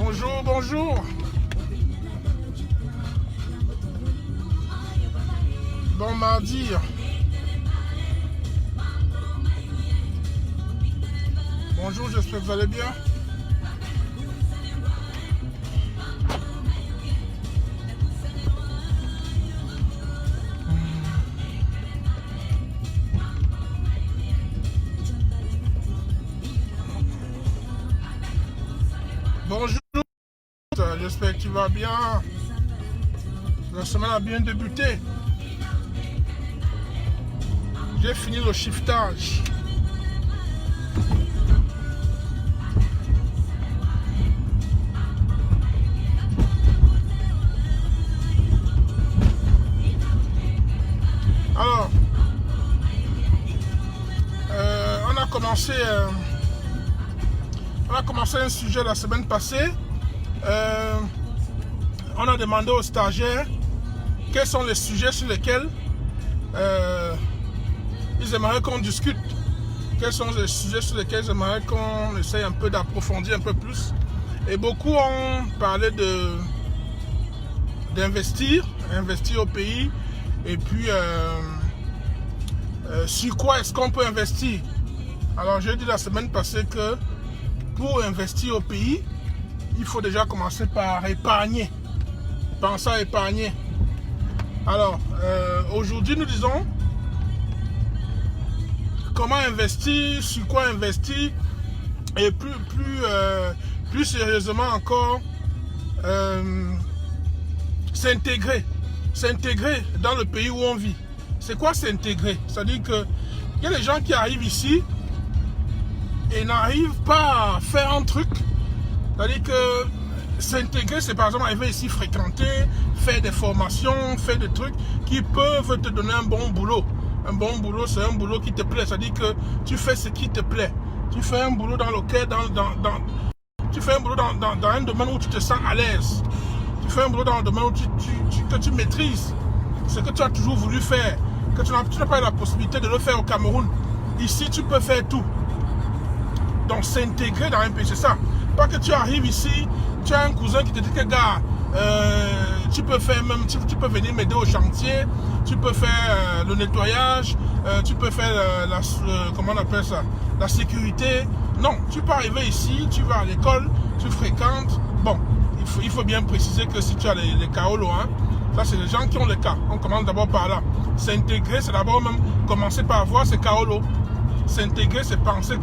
Bonjour, bonjour. Bon mardi. Bonjour, j'espère que vous allez bien. Bonjour, j'espère que tu vas bien. La semaine a bien débuté. J'ai fini le shiftage. Alors, on a commencé un sujet la semaine passée. On a demandé aux stagiaires quels sont les sujets sur lesquels ils aimeraient qu'on discute. Quels sont les sujets sur lesquels ils aimeraient qu'on essaye un peu d'approfondir un peu plus. Et beaucoup ont parlé d'investir au pays. Et puis, sur quoi est-ce qu'on peut investir? Alors, j'ai dit la semaine passée que pour investir au pays, il faut déjà commencer par épargner. Penser à épargner. Alors, aujourd'hui, nous disons comment investir, sur quoi investir, et plus sérieusement encore, s'intégrer dans le pays où on vit. C'est quoi s'intégrer? C'est-à-dire que il y a des gens qui arrivent ici et n'arrivent pas à faire un truc. C'est-à-dire que s'intégrer, c'est par exemple arriver ici, fréquenter, faire des formations, faire des trucs qui peuvent te donner un bon boulot. Un bon boulot, c'est un boulot qui te plaît. C'est-à-dire que tu fais ce qui te plaît. Tu fais un boulot dans lequel, tu fais un boulot dans un domaine où tu te sens à l'aise. Tu fais un boulot dans un domaine où que tu maîtrises ce que tu as toujours voulu faire, que tu n'as pas eu la possibilité de le faire au Cameroun. Ici, tu peux faire tout. Donc, s'intégrer dans un pays, c'est ça. Pas que tu arrives ici, tu as un cousin qui te dit que, gars, tu peux faire même, tu peux venir m'aider au chantier, tu peux faire le nettoyage, tu peux faire comment on appelle ça, la sécurité. Non, tu peux arriver ici, tu vas à l'école, tu fréquentes. Bon, il faut bien préciser que si tu as les kaolo, hein, ça c'est les gens qui ont les cas. On commence d'abord par là. S'intégrer, c'est d'abord même commencer par avoir ces kaolo. S'intégrer, c'est penser,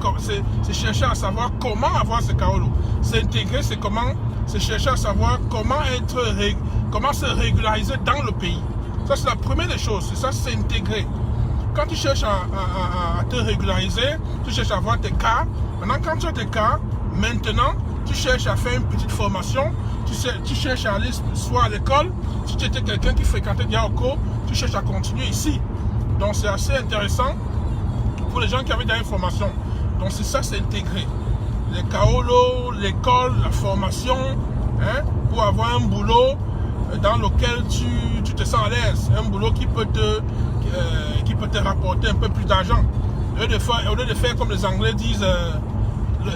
c'est chercher à savoir comment avoir ces kaolo. S'intégrer, c'est chercher à savoir comment se régulariser dans le pays. Ça, c'est la première des choses. C'est ça, s'intégrer. Quand tu cherches à te régulariser, tu cherches à avoir tes cas. Maintenant, quand tu as tes cas, maintenant, tu cherches à faire une petite formation. Tu cherches à aller soit à l'école. Si tu étais quelqu'un qui fréquentait Diaoko, tu cherches à continuer ici. Donc, c'est assez intéressant pour les gens qui avaient déjà une formation. Donc, c'est ça, c'est intégré. Les kaolo, l'école, la formation, hein, pour avoir un boulot dans lequel tu te sens à l'aise. Un boulot qui peut te rapporter un peu plus d'argent. Au lieu de faire comme les Anglais disent,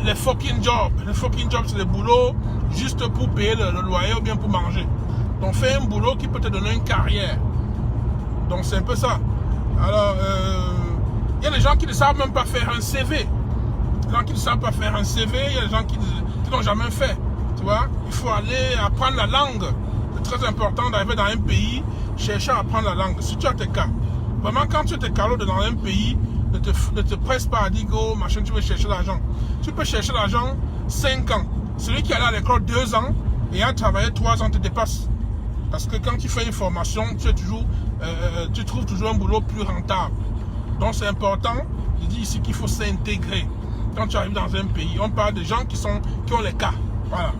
les fucking jobs. Les fucking jobs, c'est des boulots juste pour payer le loyer ou bien pour manger. Donc, fais un boulot qui peut te donner une carrière. Donc, c'est un peu ça. Alors, il y a des gens qui ne savent même pas faire un CV. Il y a des gens qui ne savent pas faire un CV. Il y a des gens qui n'ont jamais fait. Tu vois, il faut aller apprendre la langue. C'est très important d'arriver dans un pays, chercher à apprendre la langue. Si tu as tes cas. Vraiment, quand tu es tes calots dans un pays, ne te presse pas à dire, go, machin, tu veux chercher l'argent. Tu peux chercher l'argent 5 ans. Celui qui est allé à l'école 2 ans et a travaillé 3 ans te dépasse. Parce que quand tu fais une formation, tu trouves toujours un boulot plus rentable. Donc c'est important, je dis ici qu'il faut s'intégrer. Quand tu arrives dans un pays, on parle de gens qui ont les cas. Voilà.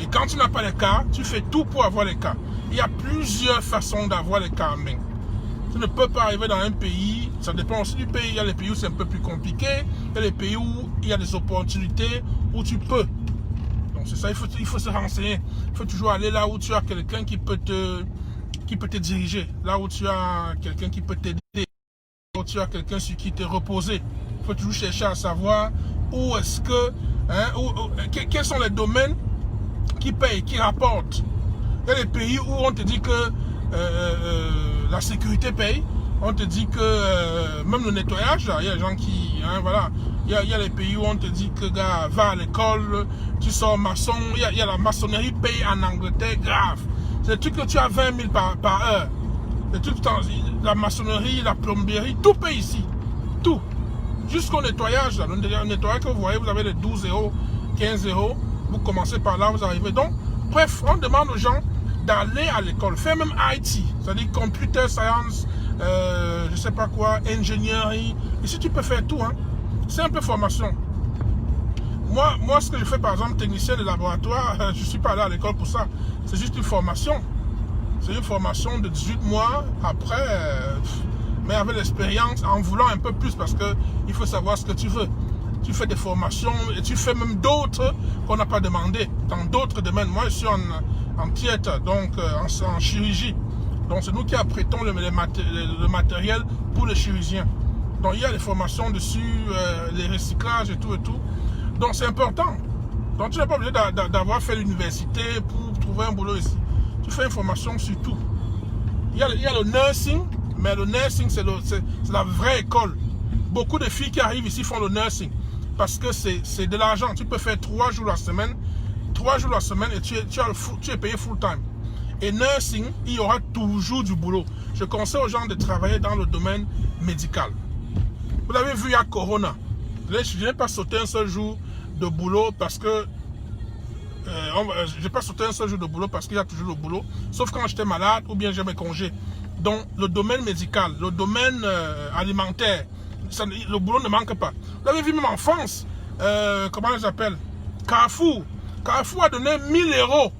Et quand tu n'as pas les cas, tu fais tout pour avoir les cas. Il y a plusieurs façons d'avoir les cas en main. Tu ne peux pas arriver dans un pays, ça dépend aussi du pays. Il y a les pays où c'est un peu plus compliqué. Il y a les pays où il y a des opportunités, où tu peux. Donc c'est ça, il faut se renseigner. Il faut toujours aller là où tu as quelqu'un qui peut te diriger. Là où tu as quelqu'un qui peut t'aider. Là où tu as quelqu'un sur qui te reposer. Il faut toujours chercher à savoir où est-ce que, quels sont les domaines qui payent, qui rapportent. Il y a des pays où on te dit que la sécurité paye. On te dit que même le nettoyage, il y a des gens qui... Hein, voilà. Il y a les pays où on te dit que gars, va à l'école, tu sors maçon. Il y a la maçonnerie paye en Angleterre, grave. C'est des trucs que tu as 20 000 par heure. Les trucs, la maçonnerie, la plomberie, tout paye ici. Tout. Jusqu'au nettoyage. Là. Le nettoyage que vous voyez, vous avez les 12 euros, 15 euros. Vous commencez par là, vous arrivez. Donc, bref, on demande aux gens d'aller à l'école. Faire même IT, c'est-à-dire computer science, je sais pas quoi, ingénierie. Ici, tu peux faire tout. Hein. C'est un peu formation. Moi, ce que je fais, par exemple, technicien de laboratoire, je ne suis pas allé à l'école pour ça. C'est juste une formation. C'est une formation de 18 mois. Après, mais avec l'expérience, en voulant un peu plus, parce qu'il faut savoir ce que tu veux. Tu fais des formations et tu fais même d'autres qu'on n'a pas demandé. Dans d'autres domaines. Moi, je suis en théâtre, donc en chirurgie. Donc, c'est nous qui apprêtons le matériel pour les chirurgiens. Donc, il y a des formations dessus, les recyclages et tout et tout. Donc, c'est important. Donc, tu n'es pas obligé d'avoir fait l'université pour trouver un boulot ici. Tu fais une formation sur tout. Il y a le nursing, mais le nursing, c'est la vraie école. Beaucoup de filles qui arrivent ici font le nursing parce que c'est de l'argent. Tu peux faire 3 jours la semaine. 3 jours la semaine et tu es payé full time. Et nursing, il y aura toujours du boulot. Je conseille aux gens de travailler dans le domaine médical. Vous avez vu, il y a Corona. Je n'ai pas sauté un seul jour de boulot parce que je n'ai pas sauté un seul jour de boulot parce qu'il y a toujours le boulot, sauf quand j'étais malade ou bien j'ai mes congés. Donc, le domaine médical, le domaine alimentaire, le boulot ne manque pas. Vous avez vu même en France, comment ils appellent, Carrefour. Carrefour a donné 1000 euros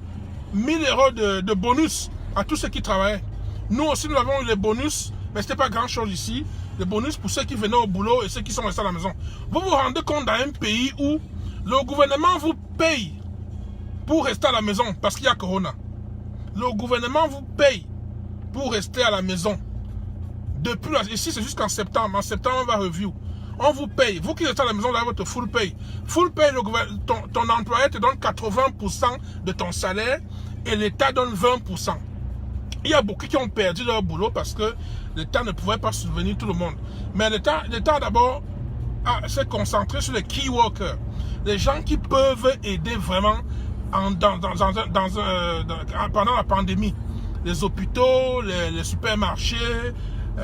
de bonus à tous ceux qui travaillaient. Nous aussi, nous avons eu les bonus, mais ce n'était pas grand chose ici. Les bonus pour ceux qui venaient au boulot et ceux qui sont restés à la maison. Vous vous rendez compte dans un pays où le gouvernement vous paye pour rester à la maison parce qu'il y a Corona. Le gouvernement vous paye pour rester à la maison. Depuis là, ici, c'est jusqu'en septembre. En septembre, on va review. On vous paye. Vous qui restez à la maison, vous avez votre full pay. Full pay, ton employeur te donne 80% de ton salaire et l'État donne 20%. Il y a beaucoup qui ont perdu leur boulot parce que l'État ne pouvait pas subvenir tout le monde. Mais l'État d'abord s'est concentré sur les key workers. Les gens qui peuvent aider vraiment pendant la pandémie. Les hôpitaux, les supermarchés,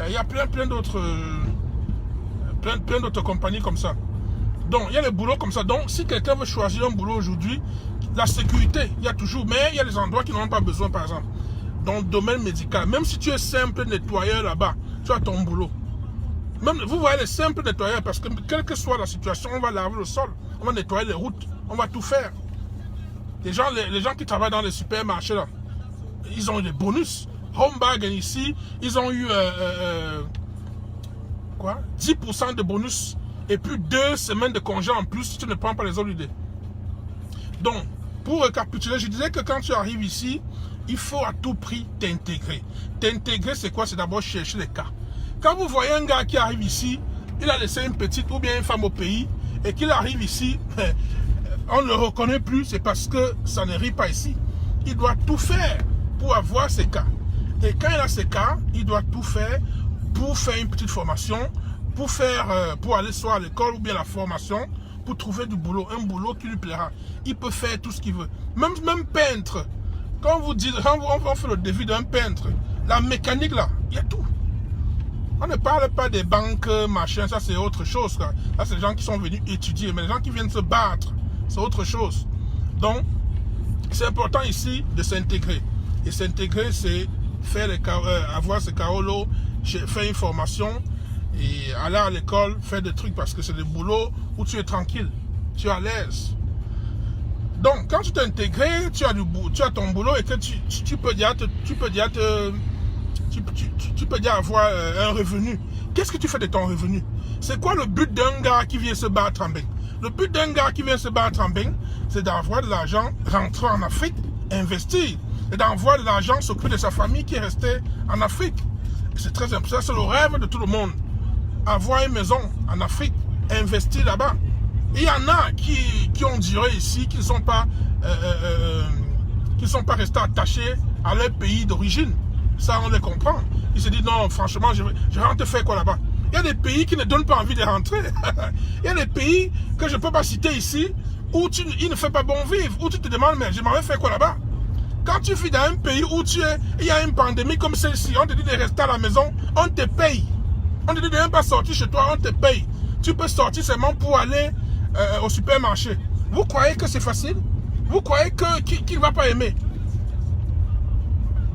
il y a plein d'autres compagnies comme ça. Donc, il y a les boulots comme ça. Donc, si quelqu'un veut choisir un boulot aujourd'hui, la sécurité, il y a toujours. Mais il y a des endroits qui n'en ont pas besoin, par exemple. Dans le domaine médical, même si tu es simple nettoyeur là-bas, tu as ton boulot. Même, vous voyez les simples nettoyeurs, parce que quelle que soit la situation, on va laver le sol, on va nettoyer les routes, on va tout faire. Les gens qui travaillent dans les supermarchés, là, ils ont eu des bonus. Home Bargain ici, ils ont eu 10% de bonus et puis 2 semaines de congé en plus si tu ne prends pas les holidays. Donc, pour récapituler, je disais que quand tu arrives ici, il faut à tout prix t'intégrer. T'intégrer, c'est quoi? C'est d'abord chercher les cas. Quand vous voyez un gars qui arrive ici, il a laissé une petite ou bien une femme au pays, et qu'il arrive ici, on ne le reconnaît plus, c'est parce que ça ne rit pas ici. Il doit tout faire pour avoir ces cas. Et quand il a ces cas, il doit tout faire pour faire une petite formation, pour aller soit à l'école ou bien la formation, pour trouver du boulot, un boulot qui lui plaira. Il peut faire tout ce qu'il veut. Même peintre. Quand on fait le devis d'un peintre, la mécanique là, il y a tout. On ne parle pas des banques, machin, ça c'est autre chose. Là, c'est les gens qui sont venus étudier, mais les gens qui viennent se battre, c'est autre chose. Donc, c'est important ici de s'intégrer. Et s'intégrer, c'est avoir ce carolo, faire une formation et aller à l'école, faire des trucs parce que c'est des boulots où tu es tranquille, tu es à l'aise. Donc, quand tu t'es intégré, tu as ton boulot et que tu peux déjà avoir un revenu. Qu'est-ce que tu fais de ton revenu? C'est quoi le but d'un gars qui vient se battre en bain? Le but d'un gars qui vient se battre en bain, c'est d'avoir de l'argent, rentrer en Afrique, investir. Et d'avoir de l'argent, s'occuper de sa famille qui est restée en Afrique. C'est très important, c'est le rêve de tout le monde. Avoir une maison en Afrique, investir là-bas. Il y en a qui ont duré ici, qui ne sont pas qui ne sont pas restés attachés à leur pays d'origine. Ça, on les comprend. Ils se disent, non, franchement, je rentre faire quoi là-bas? Il y a des pays qui ne donnent pas envie de rentrer. Il y a des pays que je ne peux pas citer ici, où il ne fait pas bon vivre, où tu te demandes, mais je m'en vais faire quoi là-bas? Quand tu vis dans un pays où il y a une pandémie comme celle-ci, on te dit de rester à la maison, on te paye. On te dit de même pas sortir chez toi, on te paye. Tu peux sortir seulement pour aller au supermarché. Vous croyez que c'est facile? Vous croyez qu'il ne va pas aimer?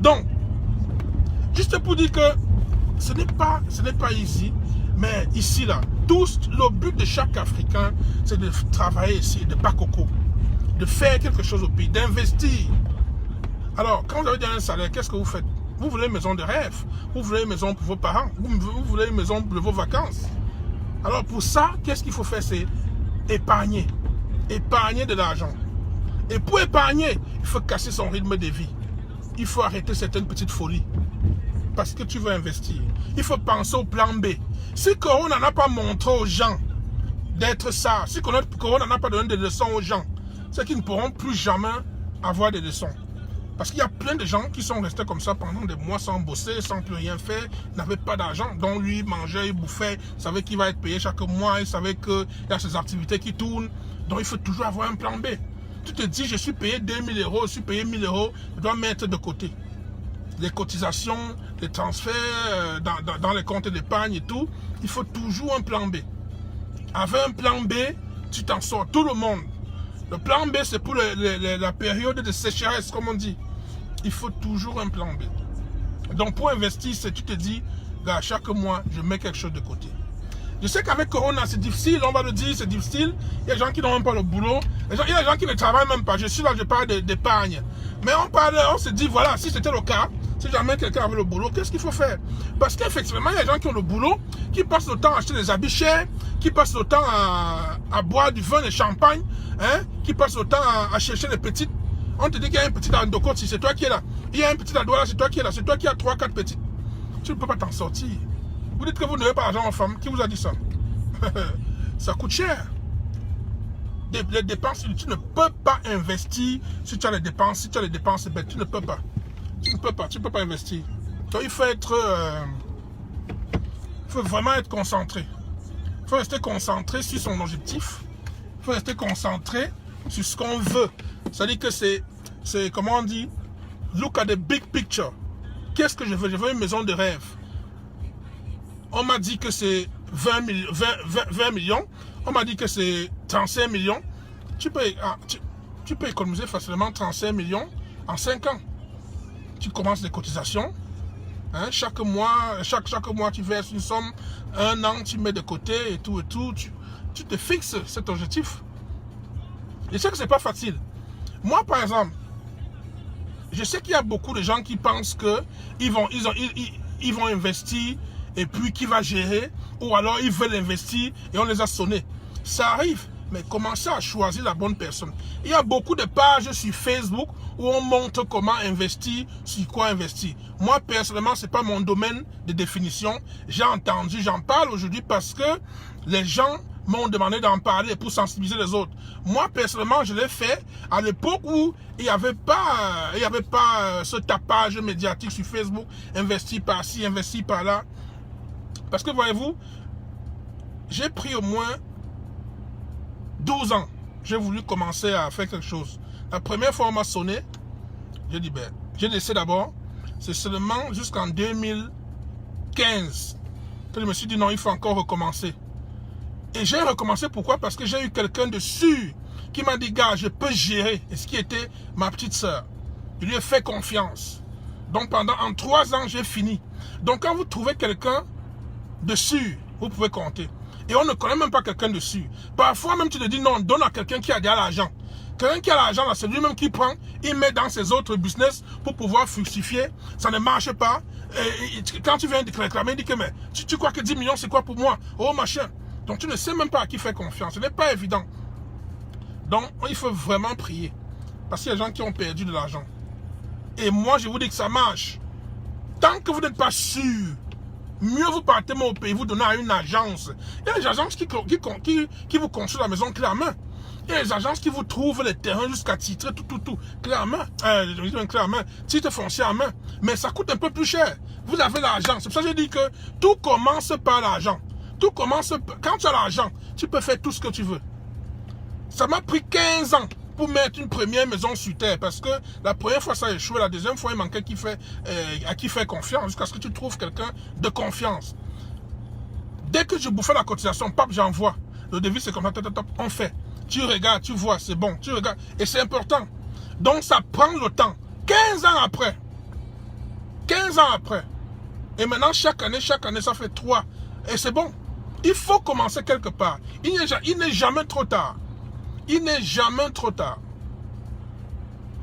Donc, juste pour dire que ce n'est pas ici, mais ici, là, le but de chaque Africain, c'est de travailler ici, de pas coco, de faire quelque chose au pays, d'investir. Alors, quand vous avez déjà un salaire, qu'est-ce que vous faites? Vous voulez une maison de rêve, vous voulez une maison pour vos parents, vous voulez une maison pour vos vacances. Alors, pour ça, qu'est-ce qu'il faut faire? C'est épargner. Épargner de l'argent. Et pour épargner, il faut casser son rythme de vie. Il faut arrêter certaines petites folies. Parce que tu veux investir. Il faut penser au plan B. Si Corona n'a pas montré aux gens d'être ça, si Corona n'a pas donné des leçons aux gens, c'est qu'ils ne pourront plus jamais avoir des leçons. Parce qu'il y a plein de gens qui sont restés comme ça pendant des mois sans bosser, sans plus rien faire, n'avaient pas d'argent. Donc lui, il mangeait, il bouffait, il savait qu'il va être payé chaque mois, il savait qu'il y a ses activités qui tournent. Donc il faut toujours avoir un plan B. Tu te dis, je suis payé 2000 €, je suis payé 1000 €, je dois mettre de côté. Les cotisations, les transferts dans les comptes d'épargne et tout, il faut toujours un plan B. Avec un plan B, tu t'en sors, tout le monde. Le plan B, c'est pour la période de sécheresse, comme on dit. Il faut toujours un plan B. Donc pour investir, tu te dis, gars, chaque mois, je mets quelque chose de côté. Je sais qu'avec Corona, c'est difficile, on va le dire, c'est difficile. Il y a des gens qui n'ont même pas le boulot. Il y a des gens qui ne travaillent même pas. Je suis là, je parle d'épargne. Mais on se dit, voilà, si c'était le cas, si jamais quelqu'un avait le boulot, qu'est-ce qu'il faut faire? Parce qu'effectivement, il y a des gens qui ont le boulot, qui passent le temps à acheter des habits chers, qui passent le temps à boire du vin et champagne, hein, qui passent le temps à chercher les petites. On te dit qu'il y a un petit à Ndoko, si c'est toi qui es là. Il y a un petit à Douala, c'est toi qui es là. C'est toi qui as 3-4 petites. Tu ne peux pas t'en sortir. Vous dites que vous n'avez pas d'argent en femme. Qui vous a dit ça? Ça coûte cher. Les dépenses, tu ne peux pas investir si tu as les dépenses. Si tu as les dépenses, ben, tu ne peux pas. Tu ne peux pas investir. Donc il faut vraiment être concentré. Il faut rester concentré sur son objectif. Il faut rester concentré sur ce qu'on veut. C'est-à-dire que c'est, comment on dit, look at the big picture. Qu'est-ce que je veux? Je veux une maison de rêve. On m'a dit que c'est 20 millions. On m'a dit que c'est 35 millions. Tu peux économiser facilement 35 millions en 5 ans. Tu commences les cotisations. Hein, chaque mois, tu verses une somme. 1 an, tu mets de côté et tout. Tu te fixes cet objectif. Je sais que ce n'est pas facile. Moi, par exemple, je sais qu'il y a beaucoup de gens qui pensent qu'ils vont investir et puis qui va gérer, ou alors ils veulent investir et on les a sonnés. Ça arrive, mais commencez à choisir la bonne personne. Il y a beaucoup de pages sur Facebook où on montre comment investir, sur quoi investir. Moi, personnellement, ce n'est pas mon domaine de définition. J'ai entendu, j'en parle aujourd'hui parce que les gens m'ont demandé d'en parler pour sensibiliser les autres. Moi, personnellement, je l'ai fait à l'époque où il n'y avait pas ce tapage médiatique sur Facebook, investir par-ci, investir par-là. Parce que voyez-vous, j'ai pris au moins 12 ans. J'ai voulu commencer à faire quelque chose. La première fois on m'a sonné, j'ai dit, ben, j'ai laissé d'abord. C'est seulement jusqu'en 2015 que je me suis dit, non, il faut encore recommencer. Et j'ai recommencé, pourquoi? Parce que j'ai eu quelqu'un de sûr qui m'a dit, gars, je peux gérer. Et ce qui était ma petite soeur. Je lui ai fait confiance. Donc en 3 ans, j'ai fini. Donc quand vous trouvez quelqu'un de sûr, vous pouvez compter. Et on ne connaît même pas quelqu'un de sûr. Parfois même tu te dis non, donne à quelqu'un qui a déjà l'argent. Quelqu'un qui a l'argent, c'est lui-même qui prend, il met dans ses autres business pour pouvoir fructifier. Ça ne marche pas. Et quand tu viens de réclamer, il dit que mais tu crois que 10 millions c'est quoi pour moi? Oh machin. Donc tu ne sais même pas à qui faire confiance. Ce n'est pas évident. Donc il faut vraiment prier. Parce qu'il y a des gens qui ont perdu de l'argent. Et moi je vous dis que ça marche. Tant que vous n'êtes pas sûr, mieux vous partez au pays, vous donnez à une agence. Il y a des agences qui vous construisent la maison clé en main. Il y a les agences qui vous trouvent les terrains jusqu'à titrer tout, clé en main. Clé en main, titre foncier en main. Mais ça coûte un peu plus cher. Vous avez l'argent. C'est pour ça que je dis que tout commence par l'argent. Tout commence par... Quand tu as l'argent, tu peux faire tout ce que tu veux. Ça m'a pris 15 ans pour mettre une première maison sur terre. Parce que la première fois, ça a échoué. La deuxième fois, il manquait à qui faire confiance. Jusqu'à ce que tu trouves quelqu'un de confiance. Dès que je bouffais la cotisation, pap, j'envoie. Le devis, c'est comme ça, on fait. Tu regardes, tu vois, c'est bon. Tu regardes. Et c'est important. Donc, ça prend le temps. 15 ans après. 15 ans après. Et maintenant, chaque année, ça fait 3. Et c'est bon. Il faut commencer quelque part. Il n'est jamais trop tard. Il n'est jamais trop tard.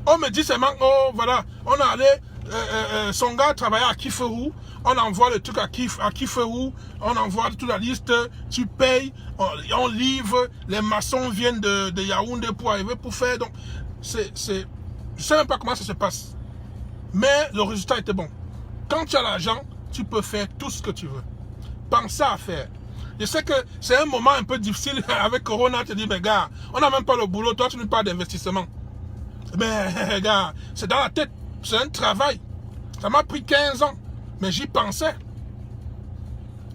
On me dit seulement, oh voilà, on est allé, son gars travaillait à Kiferou, on envoie le truc à Kiferou, on envoie toute la liste, tu payes, on livre, les maçons viennent de Yaoundé pour arriver pour faire. Donc, je ne sais même pas comment ça se passe. Mais le résultat était bon. Quand tu as l'argent, tu peux faire tout ce que tu veux. Pense à faire. Je sais que c'est un moment un peu difficile avec Corona, tu te dis, mais gars, on n'a même pas le boulot, toi tu nous parles d'investissement. Mais gars, c'est dans la tête, c'est un travail. Ça m'a pris 15 ans, mais j'y pensais.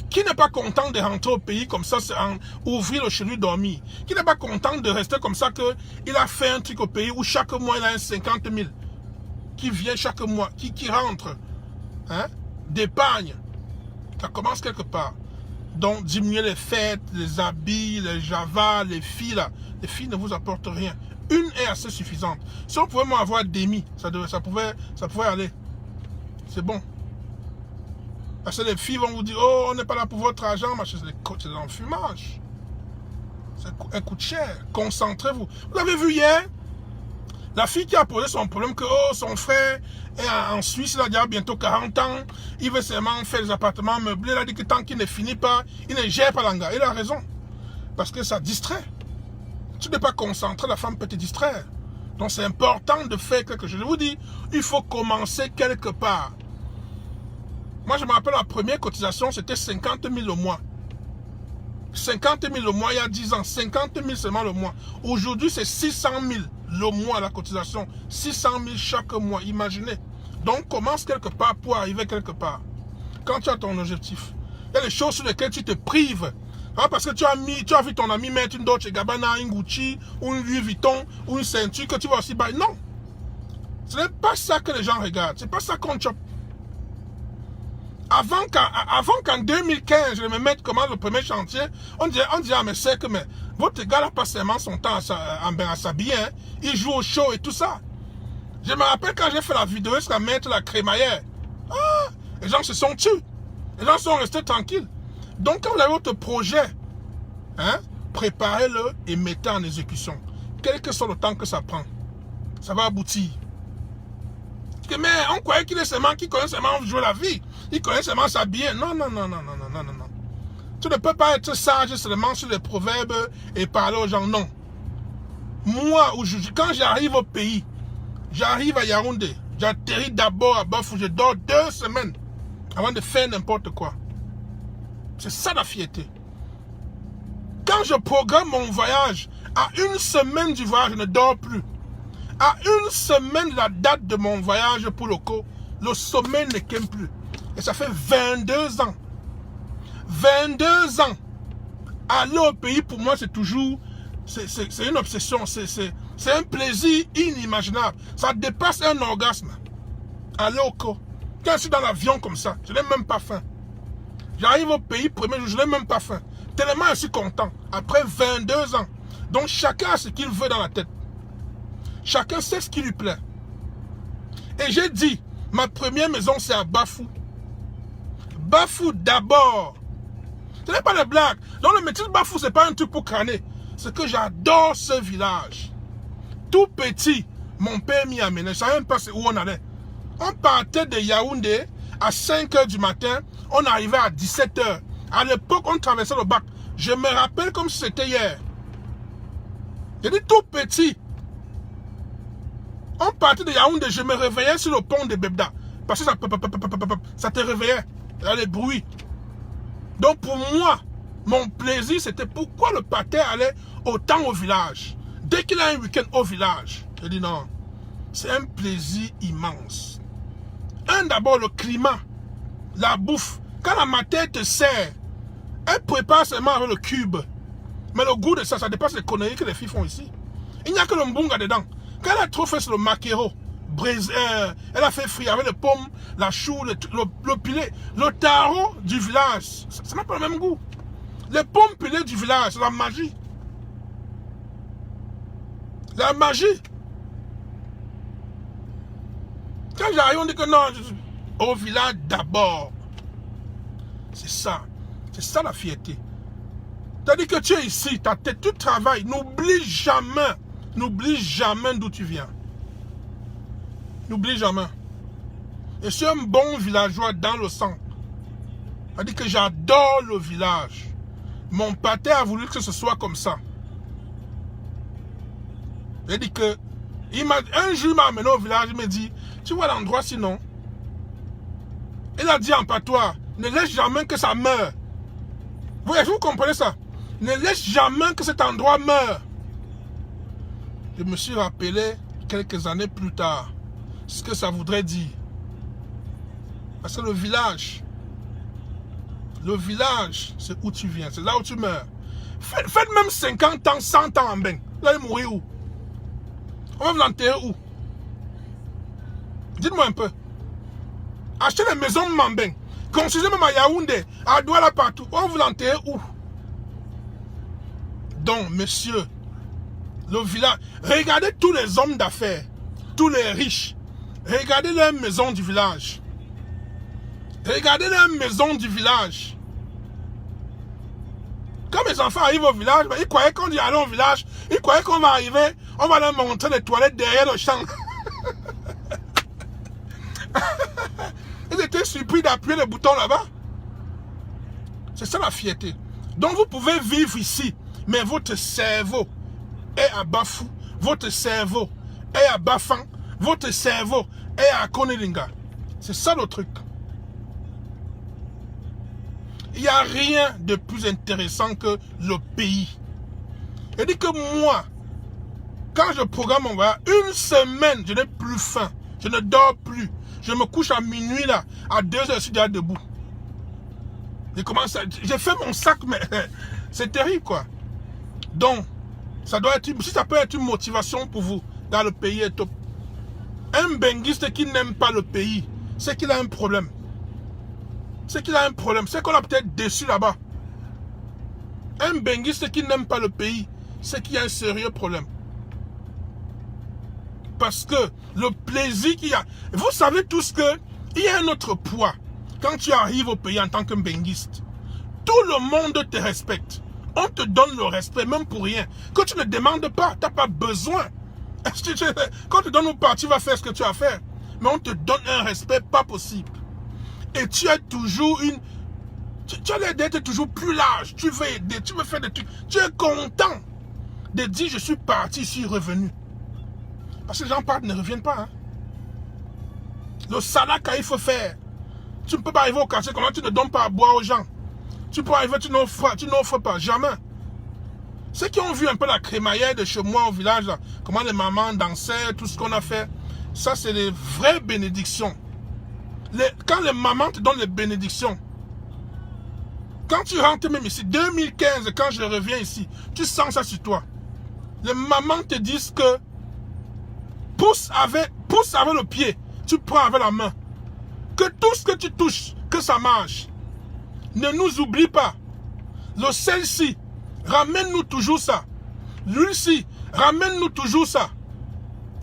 Qui n'est pas content de rentrer au pays comme ça, ouvrir le chez lui, dormir? Qui n'est pas content de rester comme ça, qu'il a fait un truc au pays où chaque mois il a un 50 000 qui vient chaque mois, qui rentre, hein, d'épargne. Ça commence quelque part. Donc, diminuer les fêtes, les habits, les javas, les filles, là. Les filles ne vous apportent rien. Une est assez suffisante. Si on pouvait m'en avoir demi, ça pouvait aller. C'est bon. Parce que les filles vont vous dire, oh, on n'est pas là pour votre argent, mais c'est l'enfumage. Ça coûte cher. Concentrez-vous. Vous avez vu hier, la fille qui a posé son problème que, oh, son frère est en Suisse, il a déjà bientôt 40 ans, il veut seulement faire des appartements meublés, il a dit que tant qu'il ne finit pas, il ne gère pas l'anga. Il a raison. Parce que ça distrait. Tu n'es pas concentré, la femme peut te distraire. Donc c'est important de faire quelque chose. Je vous dis, il faut commencer quelque part. Moi, je me rappelle la première cotisation, c'était 50 000 le mois. 50 000 le mois il y a 10 ans. 50 000 seulement le mois. Aujourd'hui, c'est 600 000 le mois la cotisation. 600 000 chaque mois. Imaginez. Donc, commence quelque part pour arriver quelque part. Quand tu as ton objectif. Il y a des choses sur lesquelles tu te prives. Hein, parce que tu as vu ton ami mettre une Dolce Gabbana, une Gucci, ou une Louis Vuitton, ou une ceinture que tu vas aussi bailler. Non. Ce n'est pas ça que les gens regardent. C'est pas ça qu'on chope. Avant qu'en 2015, je me mette comment le premier chantier, on dirait, ah, mais c'est que, mais, votre gars n'a pas seulement son temps à s'habiller, hein. Il joue au show et tout ça. Je me rappelle quand j'ai fait la vidéo sur la mettre la crémaillère. Ah, les gens se sont tués. Les gens sont restés tranquilles. Donc, quand vous avez votre projet, hein, préparez-le et mettez en exécution. Quel que soit le temps que ça prend, ça va aboutir. Mais on croyait qu'il connaît seulement jouer la vie. Il connaît seulement s'habiller. Non. Tu ne peux pas être sage seulement sur les proverbes et parler aux gens. Non. Moi, quand j'arrive au pays, j'arrive à Yaoundé, j'atterris d'abord à Bafou, je dors 2 semaines avant de faire n'importe quoi. C'est ça la fierté. Quand je programme mon voyage, à 1 semaine du voyage, je ne dors plus. À 1 semaine de la date de mon voyage pour le sommeil ne qu'aime plus. Et ça fait 22 ans. 22 ans. Aller au pays, pour moi, c'est toujours... C'est une obsession. C'est un plaisir inimaginable. Ça dépasse un orgasme. Aller au co. Quand je suis dans l'avion comme ça, je n'ai même pas faim. J'arrive au pays, premier jour, je n'ai même pas faim. Tellement je suis content. Après 22 ans. Donc chacun a ce qu'il veut dans la tête. Chacun sait ce qui lui plaît. Et j'ai dit, ma première maison, c'est à Bafou. Bafou d'abord. Ce n'est pas des blagues. Donc le métier de Bafou, ce n'est pas un truc pour crâner. C'est que j'adore ce village. Tout petit, mon père m'y amenait. Je ne savais même pas où on allait. On partait de Yaoundé à 5 h du matin. On arrivait à 17 h. À l'époque, on traversait le bac. Je me rappelle comme si c'était hier. J'ai dit tout petit. On partait de Yaoundé, je me réveillais sur le pont de Bebda. Parce que ça te réveillait. Il y a les bruits. Donc pour moi, mon plaisir, c'était pourquoi le pater allait autant au village. Dès qu'il a un week-end au village, je dis non, c'est un plaisir immense. D'abord le climat, la bouffe. Quand la mater te sert, elle prépare seulement avec le cube. Mais le goût de ça, ça dépasse les conneries que les filles font ici. Il n'y a que le mbunga dedans. Quand elle a trop fait sur le maquereau, elle a fait frire avec les pommes, la chou, le pilet, le taro du village. Ça n'a pas le même goût. Les pommes pilées du village, c'est la magie. La magie. Quand j'arrive, on dit que non, au village d'abord. C'est ça. C'est ça la fierté. C'est-à-dire que tu es ici, ta tête, tu travailles. N'oublie jamais d'où tu viens. N'oublie jamais. Je suis un bon villageois dans le sang. C'est-à-dire que j'adore le village. Mon pâté a voulu que ce soit comme ça. Il dit que, un jour il m'a amené au village, il m'a dit, tu vois l'endroit sinon? Il a dit en patois, ne laisse jamais que ça meure. Vous comprenez ça? Ne laisse jamais que cet endroit meure. Je me suis rappelé quelques années plus tard ce que ça voudrait dire. Parce que le village, c'est où tu viens, c'est là où tu meurs. Faites même 50 ans, 100 ans en bain. Là, il mourir où? On va vous l'enterrer où? Dites-moi un peu. Achetez les maisons de Mambeng. Construisez même à Yaoundé, à Douala partout. On va vous l'enterrer où? Donc, monsieur, le village, regardez tous les hommes d'affaires, tous les riches. Regardez les maisons du village. Regardez les maisons du village. Quand mes enfants arrivent au village, ils croyaient qu'on dit aller au village, ils croyaient qu'on va arriver, on va leur montrer les toilettes derrière le champ. Ils étaient surpris d'appuyer le bouton là-bas. C'est ça la fierté. Donc vous pouvez vivre ici, mais votre cerveau est à Bafou, votre cerveau est à Bafang, votre cerveau est à Konelinga. C'est ça le truc. Il n'y a rien de plus intéressant que le pays. Je dis que moi, quand je programme mon voyage, une semaine, je n'ai plus faim. Je ne dors plus. Je me couche à minuit là, à 2 heures, je suis déjà debout. J'ai fait mon sac, mais c'est terrible quoi. Donc, ça doit être, si ça peut être une motivation pour vous, dans le pays est top. Un benguiste qui n'aime pas le pays, c'est qu'il a un problème. C'est qu'il a un problème, c'est qu'on a peut-être déçu là-bas. Un benguiste qui n'aime pas le pays, c'est qu'il y a un sérieux problème. Parce que le plaisir qu'il y a... Vous savez tous qu'il y a un autre poids. Quand tu arrives au pays en tant que benguiste, tout le monde te respecte. On te donne le respect, même pour rien. Que tu ne demandes pas, tu n'as pas besoin. Quand on te donne ou pas, tu vas faire ce que tu as à faire. Mais on te donne un respect pas possible. Et tu as toujours une... Tu as l'air d'être toujours plus large. Tu veux aider, tu veux faire des trucs. Tu es content de dire je suis parti, je suis revenu. Parce que les gens partent, ne reviennent pas. Hein. Le salaka, il faut faire. Tu ne peux pas arriver au quartier, comment tu ne donnes pas à boire aux gens. Tu peux arriver, tu n'offres pas, jamais. Ceux qui ont vu un peu la crémaillère de chez moi au village, là, comment les mamans dansaient, tout ce qu'on a fait, ça c'est les vraies bénédictions. Quand les mamans te donnent les bénédictions, quand tu rentres même ici, 2015, quand je reviens ici, tu sens ça sur toi. Les mamans te disent que pousse avec le pied, tu prends avec la main. Que tout ce que tu touches, que ça marche. Ne nous oublie pas. Le sel-ci, ramène-nous toujours ça. L'huile-ci, ramène-nous toujours ça.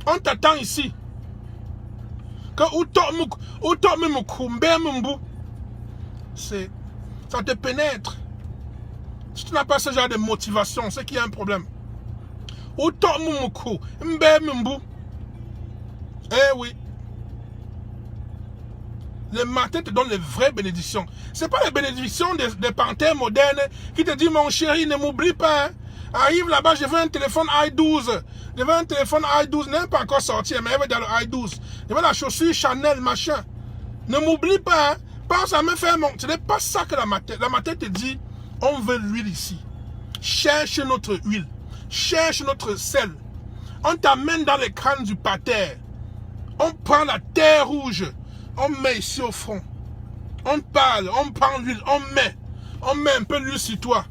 On t'attend ici. Ça te pénètre. Si tu n'as pas ce genre de motivation, c'est qu'il y a un problème. Eh oui. Les matins te donnent les vraies bénédictions. Ce n'est pas les bénédictions des panthères modernes qui te disent mon chéri, ne m'oublie pas. Hein. Arrive là-bas, je veux un téléphone i12. Je veux un téléphone i12. N'est pas encore sorti, mais elle veut dans le i12. Je veux la chaussure Chanel, machin. Ne m'oublie pas. Hein. Pense à me faire mon... Ce n'est pas ça que la matin te dit, on veut l'huile ici. Cherche notre huile. cherche notre sel. On t'amène dans les crânes du parterre. On prend la terre rouge. On met ici au front. On parle, on prend l'huile, on met un peu l'huile sur toi.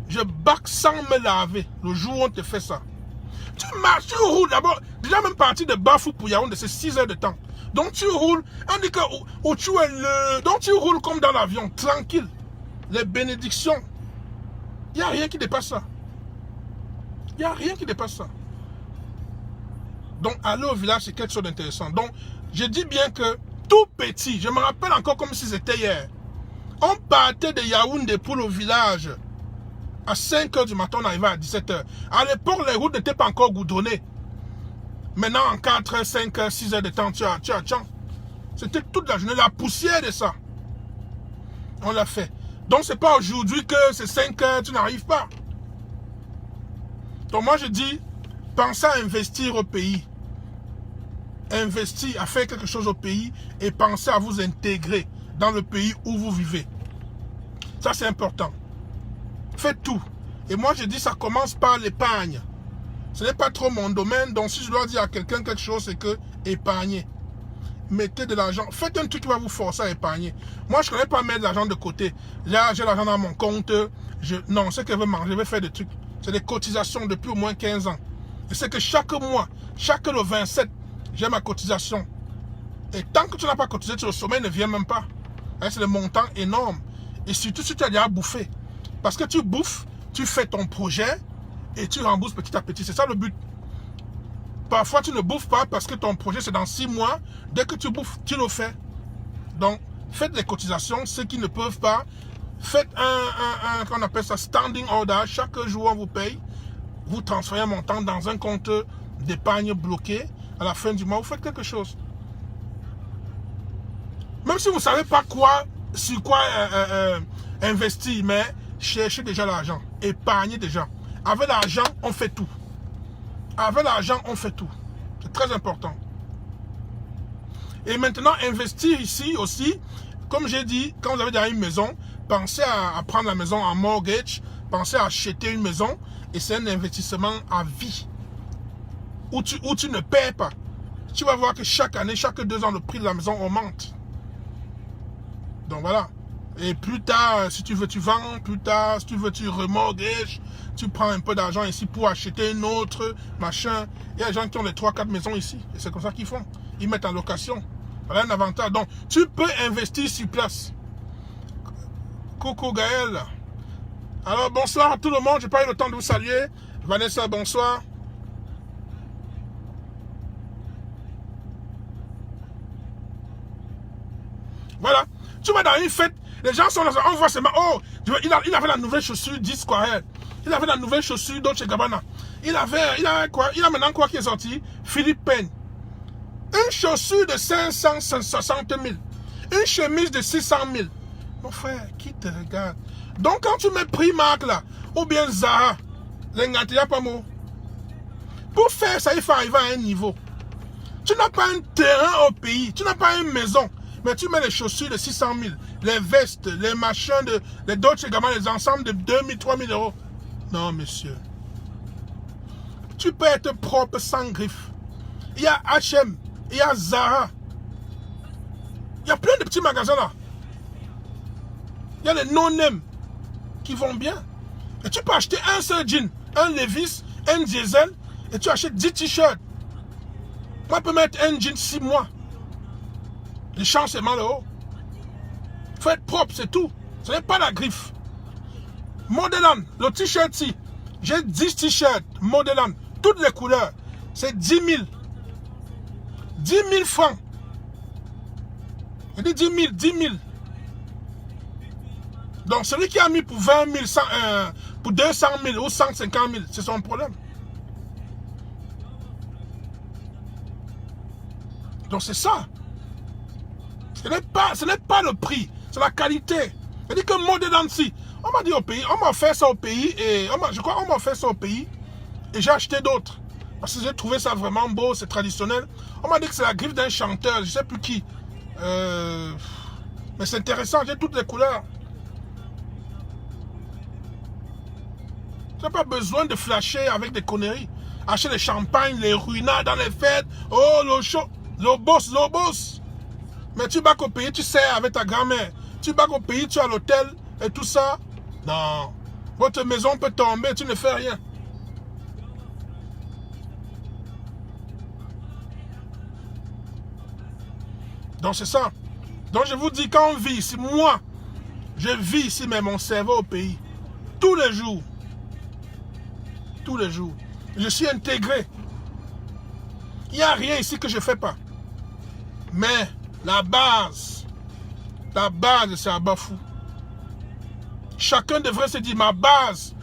Je bac sans me laver le jour où on te fait ça. Tu marches, tu roules d'abord. Déjà même parti de Bafou pour Yaoundé, c'est 6 heures de temps. Donc tu roules, on dit que où tu es le... Donc tu roules comme dans l'avion, tranquille. Les bénédictions. Il n'y a rien qui dépasse ça. Il n'y a rien qui dépasse ça. Donc aller au village, c'est quelque chose d'intéressant. Donc je dis bien que tout petit, je me rappelle encore comme si c'était hier. On partait de Yaoundé pour le village. À 5 h du matin, on arrivait à 17 h. À l'époque, les routes n'étaient pas encore goudronnées. Maintenant, en 4 h, 5 h, 6 h de temps, tu as. C'était toute la journée, la poussière de ça. On l'a fait. Donc, c'est pas aujourd'hui que c'est 5 h, tu n'arrives pas. Donc, moi, je dis, pensez à investir au pays. Investir, à faire quelque chose au pays et pensez à vous intégrer dans le pays où vous vivez. Ça, c'est important. Faites tout. Et moi, je dis, ça commence par l'épargne. Ce n'est pas trop mon domaine. Donc, si je dois dire à quelqu'un quelque chose, c'est que épargnez. Mettez de l'argent. Faites un truc qui va vous forcer à épargner. Moi, je ne connais pas mettre de l'argent de côté. Là, j'ai l'argent dans mon compte. Non, ce qu'elle veut manger, je vais faire des trucs. C'est des cotisations depuis au moins 15 ans. Et c'est que chaque mois, chaque le 27, j'ai ma cotisation. Et tant que tu n'as pas cotisé, le sommeil ne vient même pas. Hein, c'est des montants énormes. Et surtout si tu as déjà bouffé. Parce que tu bouffes, tu fais ton projet et tu rembourses petit à petit. C'est ça le but. Parfois, tu ne bouffes pas parce que ton projet, c'est dans 6 mois. Dès que tu bouffes, tu le fais. Donc, faites des cotisations. Ceux qui ne peuvent pas, faites qu'on appelle ça standing order. Chaque jour, on vous paye. Vous transférez un montant dans un compte d'épargne bloqué. À la fin du mois, vous faites quelque chose. Même si vous ne savez pas sur quoi investir, mais cherchez déjà l'argent. Épargnez déjà. Avec l'argent, on fait tout. Avec l'argent, on fait tout. C'est très important. Et maintenant, investir ici aussi, comme j'ai dit, quand vous avez déjà une maison, pensez à prendre la maison en mortgage, pensez à acheter une maison, et c'est un investissement à vie. Où tu ne perds pas. Tu vas voir que chaque année, chaque 2 ans, le prix de la maison augmente. Donc voilà. Et plus tard, si tu veux, tu vends. Plus tard, si tu veux, tu remortgages. Tu prends un peu d'argent ici pour acheter une autre, machin. Il y a des gens qui ont les 3-4 maisons ici. Et c'est comme ça qu'ils font. Ils mettent en location. Voilà un avantage. Donc, tu peux investir sur place. Coucou Gaël. Alors, bonsoir à tout le monde. Je n'ai pas eu le temps de vous saluer. Vanessa, bonsoir. Voilà. Tu vas dans une fête. Les gens sont là, on voit seulement, oh, il avait la nouvelle chaussure 10 Square. Il avait la nouvelle chaussure Dolce Gabbana. Il a maintenant quoi qui est sorti? Philippe Payne. Une chaussure de 560 000. Une chemise de 600 000. Mon frère, qui te regarde? Donc quand tu mets Primark là, ou bien Zara, il a pas mot. Pour faire ça, il faut arriver à un niveau. Tu n'as pas un terrain au pays, tu n'as pas une maison. Mais tu mets les chaussures de 600 000, les vestes, les machins, les Dolce Gabbana, les ensembles de 2 000, 3 000 euros. Non, monsieur. Tu peux être propre sans griffe. Il y a H&M, il y a Zara. Il y a plein de petits magasins là. Il y a les no-name qui vont bien. Et tu peux acheter un seul jean, un Levi's, un Diesel, et tu achètes 10 t-shirts. Moi, je peux mettre un jean 6 mois. Les champs, c'est mal haut. Il faut être propre, c'est tout. Ce n'est pas la griffe. Modelan, le t-shirt ci. J'ai 10 t-shirts Modelan, toutes les couleurs. C'est 10 000. 10 000 francs. Je dis 10 000, 10 000. Donc celui qui a mis pour 20 000, pour 200 000 ou 150 000, c'est son problème. Donc c'est ça. Ce n'est pas le prix, c'est la qualité. Je dis que Modelan si. On m'a dit au pays, on m'a fait ça au pays et je crois qu'on m'a fait ça au pays et j'ai acheté d'autres. Parce que j'ai trouvé ça vraiment beau, c'est traditionnel. On m'a dit que c'est la griffe d'un chanteur, je ne sais plus qui. Mais c'est intéressant, j'ai toutes les couleurs. Tu n'as pas besoin de flasher avec des conneries. Acheter les champagnes, les ruinades dans les fêtes. Oh, le show, le boss. Mais tu vas qu'au pays, tu sais, avec ta grand-mère. Tu vas qu'au pays, tu es à l'hôtel et tout ça. Non. Votre maison peut tomber, tu ne fais rien. Donc c'est ça. Donc je vous dis, quand on vit ici, moi, je vis ici, mais mon cerveau au pays. Tous les jours. Tous les jours. Je suis intégré. Il n'y a rien ici que je ne fais pas. Mais la base, c'est à Bafou. Chacun devrait se dire, ma base,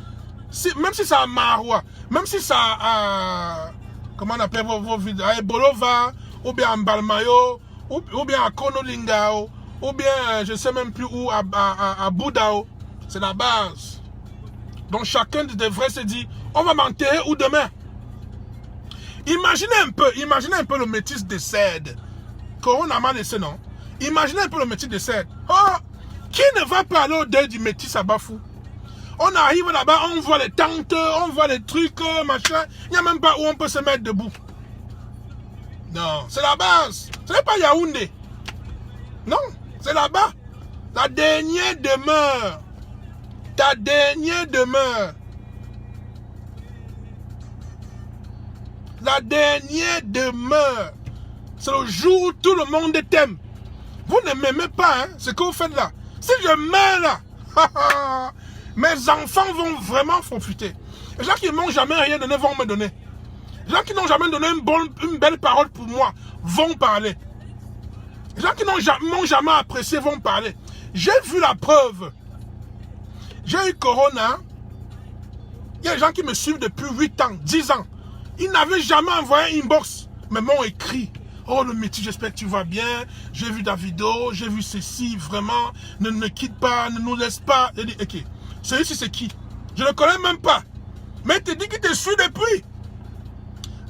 même si c'est à Maroua, même si c'est à comment on appelle vos villes, à Ebolova, ou bien à Mbalmayo, ou bien à Konolingao, ou bien, je ne sais même plus où, à Boudao, c'est la base. Donc chacun devrait se dire, on va m'enterrer où demain? Imaginez un peu le métis décède. Corona m'a laissé, non? Imaginez un peu le métis décède. Oh, qui ne va pas aller au deuil du métis à Bafou? On arrive là-bas, on voit les tentes, on voit les trucs, machin. Il n'y a même pas où on peut se mettre debout. Non, c'est la base. Ce n'est pas Yaoundé. Non, c'est là-bas. La dernière demeure. Ta dernière demeure. La dernière demeure. C'est le jour où tout le monde t'aime. Vous ne m'aimez pas, hein, ce que vous faites là. Si je meurs là, mes enfants vont vraiment profiter. Les gens qui ne m'ont jamais rien donné vont me donner. Les gens qui n'ont jamais donné une belle parole pour moi vont parler. Les gens qui m'ont jamais apprécié vont parler. J'ai vu la preuve. J'ai eu Corona. Il y a des gens qui me suivent depuis 8 ans, 10 ans. Ils n'avaient jamais envoyé un inbox, mais m'ont écrit. Oh le métier, j'espère que tu vas bien. J'ai vu ta vidéo, j'ai vu ceci, vraiment. Ne quitte pas, ne nous laisse pas. J'ai dit, ok, celui-ci c'est qui? Je ne le connais même pas. Mais il te dit qu'il te suit depuis.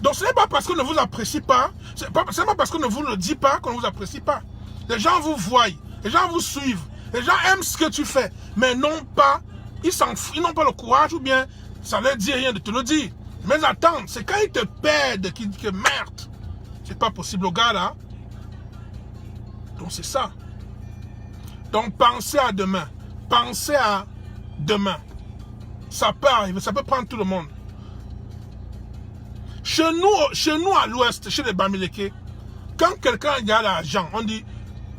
Donc ce n'est pas parce qu'on ne vous apprécie pas, c'est pas parce qu'on ne vous le dit pas qu'on ne vous apprécie pas. Les gens vous voient, les gens vous suivent, les gens aiment ce que tu fais, mais non pas, ils n'ont pas le courage ou bien ça ne leur dit rien de te le dire. Mais attends, c'est quand ils te perdent qu'ils disent que merde, c'est pas possible au gars là. Donc c'est ça. Donc pensez à demain, pensez à demain. Ça peut arriver, ça peut prendre tout le monde. Chez nous à l'ouest, chez les Bamileke, quand quelqu'un a l'argent, on dit,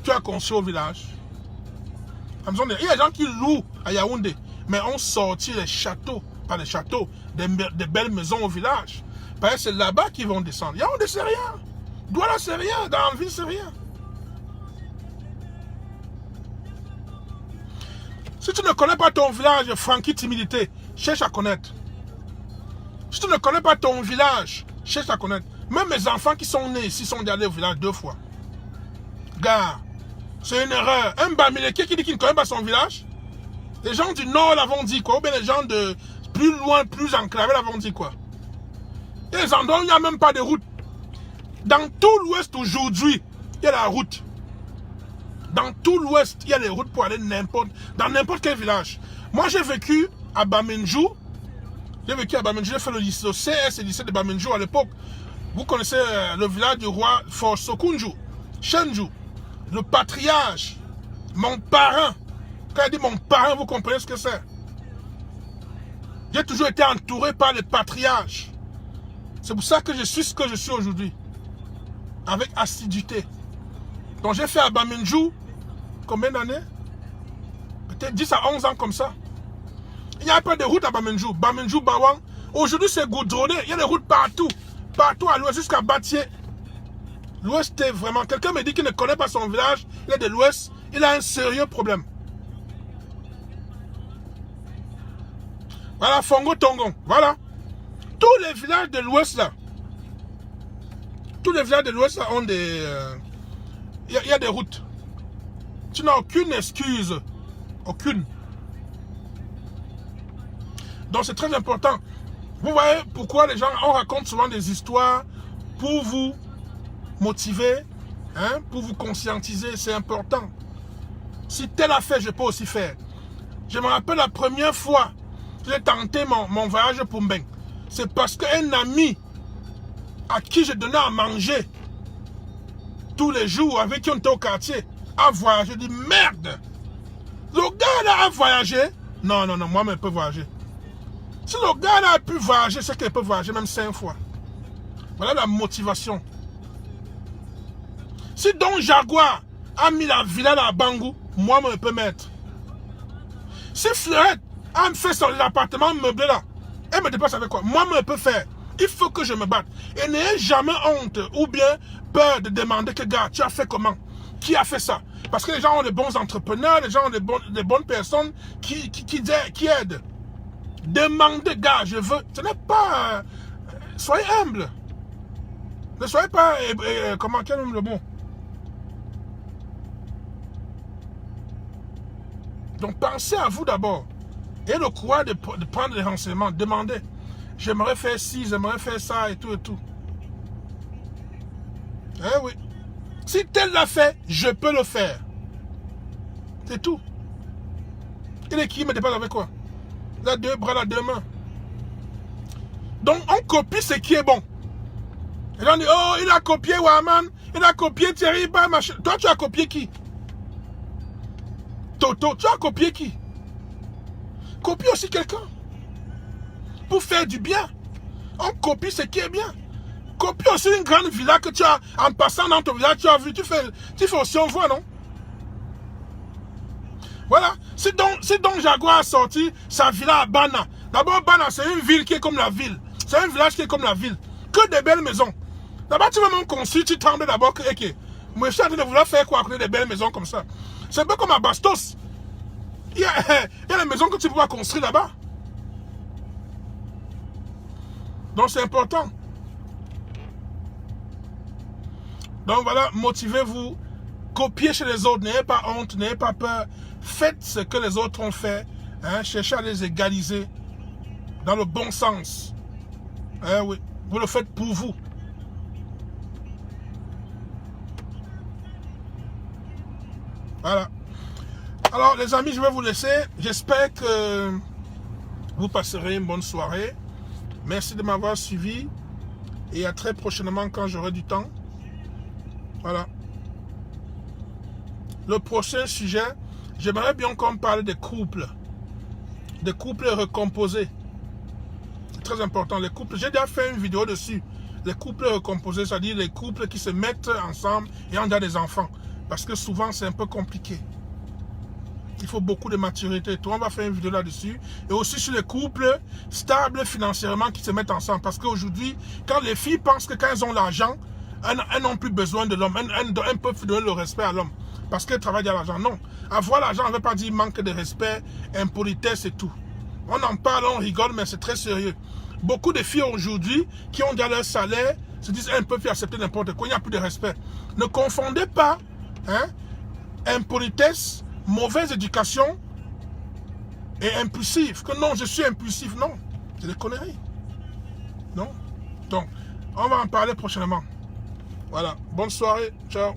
tu as construit au village. Il y a des gens qui louent à Yaoundé, mais on sortit les châteaux, pas les châteaux, des belles maisons au village. Parce que c'est là-bas qu'ils vont descendre. Yaoundé, c'est rien. Douala, c'est rien. Dans la ville, c'est rien. Si tu ne connais pas ton village, Francky Timidité, cherche à connaître. Si tu ne connais pas ton village, cherche à connaître. Même mes enfants qui sont nés ici sont allés au village 2 fois. Gars, c'est une erreur. Un Bamileke qui dit qu'il ne connaît pas son village. Les gens du nord l'avont dit quoi. Ou bien les gens de plus loin, plus enclavés l'avont dit quoi. Il y a des endroits où il n'y a même pas de route. Dans tout l'ouest aujourd'hui, il y a la route. Dans tout l'ouest, il y a les routes pour aller dans n'importe quel village. Moi, j'ai vécu à Bamenjou. J'ai fait le CS et le lycée de Bamenjou à l'époque. Vous connaissez le village du roi Fort Sokunju, Shenju, le patriarche, mon parrain. Quand il dit mon parrain, vous comprenez ce que c'est. J'ai toujours été entouré par les patriarches. C'est pour ça que je suis ce que je suis aujourd'hui. Avec assiduité. Donc j'ai fait à Bamenjou, combien d'années? Peut-être 10 à 11 ans comme ça. Il n'y a pas de route à Bamenjou. Bamenjou, Bawang. Aujourd'hui, c'est goudronné. Il y a des routes partout. Partout à l'ouest, jusqu'à Batié. L'ouest est vraiment... Quelqu'un me dit qu'il ne connaît pas son village. Il est de l'ouest. Il a un sérieux problème. Voilà, Fongo Tongon. Voilà. Tous les villages de l'ouest, là. Tous les villages de l'ouest, là, ont des... Il y a des routes. Tu n'as aucune excuse. Aucune. Donc c'est très important. Vous voyez pourquoi les gens, on raconte souvent des histoires pour vous motiver, hein, pour vous conscientiser, c'est important. Si tel a fait, je peux aussi faire. Je me rappelle la première fois j'ai tenté mon voyage pour Mbeng. C'est parce qu'un ami à qui je donnais à manger tous les jours, avec qui on était au quartier, a voyagé. Je dis merde! Le gars là a voyagé. Non, moi-même je peux voyager. Si le gars là a pu voyager, c'est qu'il peut voyager même 5 fois. Voilà la motivation. Si Don Jaguar a mis la villa à Bangou, moi-même je peux mettre. Si Fleurette a fait son appartement meublé là, elle me dépasse avec quoi? Moi-même je peux faire. Il faut que je me batte. Et n'ayez jamais honte ou bien peur de demander que gars, tu as fait comment? Qui a fait ça? Parce que les gens ont des bons entrepreneurs, les gens ont des bonnes personnes qui aident. Demandez, gars, je veux. Ce n'est pas... soyez humble. Ne soyez pas... comment, quel est le mot? Donc pensez à vous d'abord. Et le courage de prendre des renseignements. Demandez. J'aimerais faire ci, j'aimerais faire ça et tout et tout. Eh oui. Si tel l'a fait, je peux le faire. C'est tout. Il est qui me dépasse avec quoi? Il a 2 bras, il a 2 mains. Donc on copie ce qui est bon. Et là on dit, oh, il a copié Waman, il a copié Thierry, machin. Toi tu as copié qui? Toto, tu as copié qui? Copie aussi quelqu'un. Pour faire du bien. On copie ce qui est bien. Copie aussi une grande villa que tu as, en passant dans ton village, tu as vu, tu fais aussi on voit, non? Voilà. Si Don Jaguar a sorti sa villa à Bana. D'abord, Bana, c'est une ville qui est comme la ville. C'est un village qui est comme la ville. Que des belles maisons. D'abord, tu vas même construire, tu trembles d'abord que, ok, moi je suis en train de vouloir faire quoi, des belles maisons comme ça. C'est un peu comme à Bastos. Il y a les maisons que tu peux pas construire là-bas. Donc c'est important. Donc voilà, motivez-vous, copiez chez les autres, n'ayez pas honte, n'ayez pas peur. Faites ce que les autres ont fait, hein, cherchez à les égaliser dans le bon sens. Oui, vous le faites pour vous. Voilà. Alors les amis, je vais vous laisser. J'espère que vous passerez une bonne soirée. Merci de m'avoir suivi et à très prochainement quand j'aurai du temps. Voilà. Le prochain sujet, j'aimerais bien qu'on parle des couples recomposés. C'est très important, les couples. J'ai déjà fait une vidéo dessus. Les couples recomposés, c'est-à-dire les couples qui se mettent ensemble et ont déjà des enfants. Parce que souvent, c'est un peu compliqué. Il faut beaucoup de maturité. Toi, on va faire une vidéo là-dessus. Et aussi sur les couples stables financièrement qui se mettent ensemble. Parce qu'aujourd'hui, quand les filles pensent que quand elles ont l'argent, elles n'ont plus besoin de l'homme. Elles peuvent donner le respect à l'homme. Parce qu'elles travaillent à l'argent. Non. Avoir l'argent ne veut pas dire manque de respect, impolitesse et tout. On en parle, on rigole, mais c'est très sérieux. Beaucoup de filles aujourd'hui qui ont déjà leur salaire se disent elles peuvent accepter n'importe quoi. Il n'y a plus de respect. Ne confondez pas impolitesse, mauvaise éducation et impulsif. Que non, je suis impulsif. Non, c'est des conneries. Non. Donc, on va en parler prochainement. Voilà. Bonne soirée. Ciao.